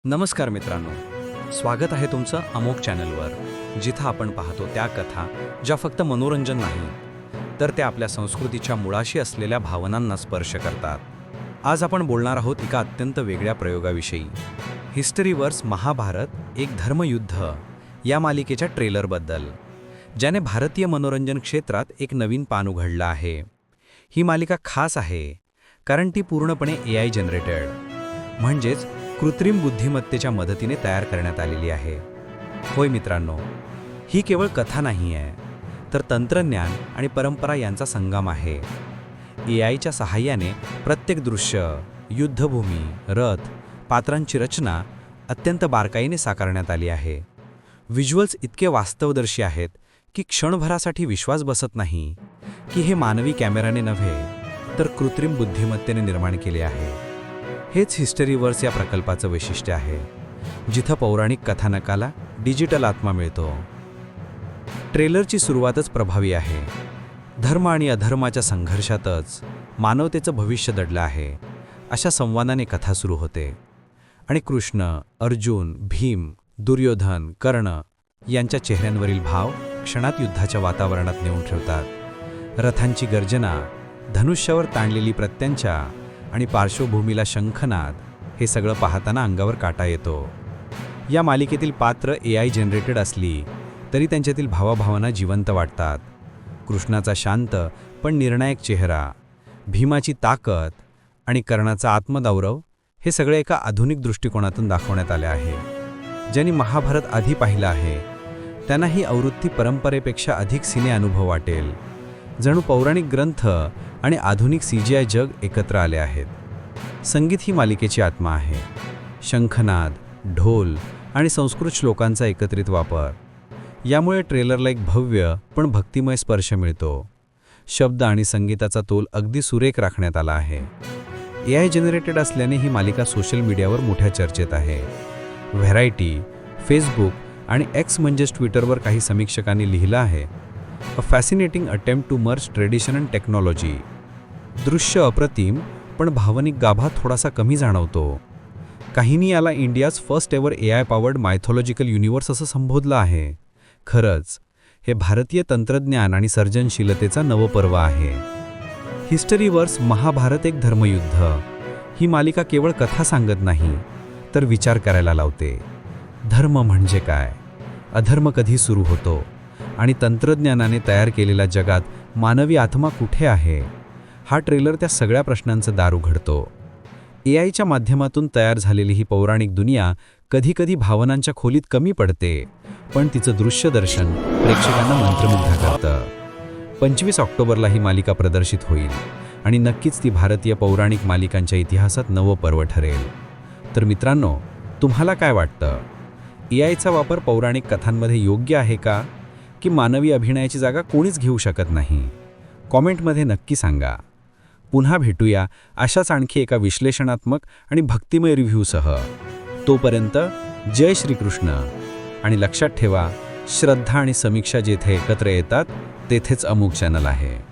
नमस्कार मित्रांनो, स्वागत आहे तुमचं अमोक चॅनलवर, जिथं आपण पाहतो त्या कथा ज्या फक्त मनोरंजन नाही तर त्या आपल्या संस्कृतीच्या मुळाशी असलेल्या भावनांना स्पर्श करतात. आज आपण बोलणार आहोत एका अत्यंत वेगळ्या प्रयोगाविषयी, हिस्टरीवर्स महाभारत एक धर्मयुद्ध या मालिकेच्या ट्रेलरबद्दल, ज्याने भारतीय मनोरंजन क्षेत्रात एक नवीन पान उघडलं आहे. ही मालिका खास आहे कारण ती पूर्णपणे AI जनरेटेड, म्हणजेच कृत्रिम बुद्धिमत्तेच्या मदतीने तयार करण्यात आलेली आहे. होय मित्रांनो, ही केवळ कथा नाही आहे, तर तंत्रज्ञान आणि परंपरा यांचा संगम आहे. AIच्या सहाय्याने प्रत्येक दृश्य, युद्धभूमी, रथ, पात्रांची रचना अत्यंत बारकाईने साकारण्यात आली आहे. व्हिज्युअल्स इतके वास्तवदर्शी आहेत की क्षणभरासाठी विश्वास बसत नाही की हे मानवी कॅमेराने नव्हे तर कृत्रिम बुद्धिमत्तेने निर्माण केले आहे. हेच हिस्टरीवर्स या प्रकल्पाचं वैशिष्ट्य आहे, जिथं पौराणिक कथानकाला डिजिटल आत्मा मिळतो. ट्रेलरची सुरुवातच प्रभावी आहे. धर्म आणि अधर्माच्या संघर्षातच मानवतेचं भविष्य दडलं आहे, अशा संवादाने कथा सुरू होते. आणि कृष्ण, अर्जुन, भीम, दुर्योधन, कर्ण यांच्या चेहऱ्यांवरील भाव क्षणात युद्धाच्या वातावरणात नेऊन ठेवतात. रथांची गर्जना, धनुष्यावर ताणलेली प्रत्यंचा आणि पार्श्वभूमीला शंखनाद, हे सगळं पाहताना अंगावर काटा येतो. या मालिकेतील पात्र AI जनरेटेड असली तरी त्यांच्यातील भावाभावना जिवंत वाटतात. कृष्णाचा शांत पण निर्णायक चेहरा, भीमाची ताकद आणि कर्णाचा आत्मगौरव, हे सगळे एका आधुनिक दृष्टिकोनातून दाखवण्यात आले आहे. ज्यांनी महाभारत आधी पाहिलं आहे त्यांना ही आवृत्ती परंपरेपेक्षा अधिक सिने अनुभव वाटेल. जणू पौराणिक ग्रंथ आणि आधुनिक CGI जग एकत्र आले आहेत. संगीत ही मालिकेची आत्मा आहे. शंखनाद, ढोल आणि संस्कृत श्लोकांचा एकत्रित वापर यामुळे ट्रेलरला एक भव्य पण भक्तिमय स्पर्श मिळतो. शब्द आणि संगीताचा तोल अगदी सुरेख राखण्यात आला आहे. AI जनरेटेड असल्याने ही मालिका सोशल मीडियावर मोठ्या चर्चेत आहे. व्हरायटी, फेसबुक आणि X म्हणजेच ट्विटरवर काही समीक्षकांनी लिहिलं आहे, a fascinating attempt to merge tradition and technology. दृश्य अप्रतिम पण भावनिक गाभा थोडासा कमी जाणवतो. काहींनी याला India's first ever AI powered mythological universe असं संबोधलं आहे. खरंच हे भारतीय तंत्रज्ञान आणि सर्जनशीलतेचा नवपर्व आहे. हिस्टरीवर्स महाभारत एक धर्मयुद्ध ही मालिका केवळ कथा सांगत नाही तर विचार करायला लावते. धर्म म्हणजे काय, अधर्म कधी सुरू होतो आणि तंत्रज्ञानाने तयार केलेल्या जगात मानवी आत्मा कुठे आहे, हा ट्रेलर त्या सगळ्या प्रश्नांचं दार उघडतो. AIच्या माध्यमातून तयार झालेली ही पौराणिक दुनिया कधीकधी भावनांच्या खोलीत कमी पडते, पण तिचं दृश्यदर्शन प्रेक्षकांना मंत्रमुग्ध करतं. 25 ऑक्टोबरला ही मालिका प्रदर्शित होईल आणि नक्कीच ती भारतीय पौराणिक मालिकांच्या इतिहासात नवं पर्व ठरेल. तर मित्रांनो, तुम्हाला काय वाटतं? AIचा वापर पौराणिक कथांमध्ये योग्य आहे का, की मानवी अभिनयाची जागा कोणीच घेऊ शकत नाही? कॉमेंटमध्ये नक्की सांगा. पुन्हा भेटूया अशाच आणखी एका विश्लेषणात्मक आणि भक्तिमय रिव्ह्यूसह. तोपर्यंत जय श्रीकृष्ण. आणि लक्षात ठेवा, श्रद्धा आणि समीक्षा जेथे एकत्र येतात तेथेच अमोक चॅनल आहे.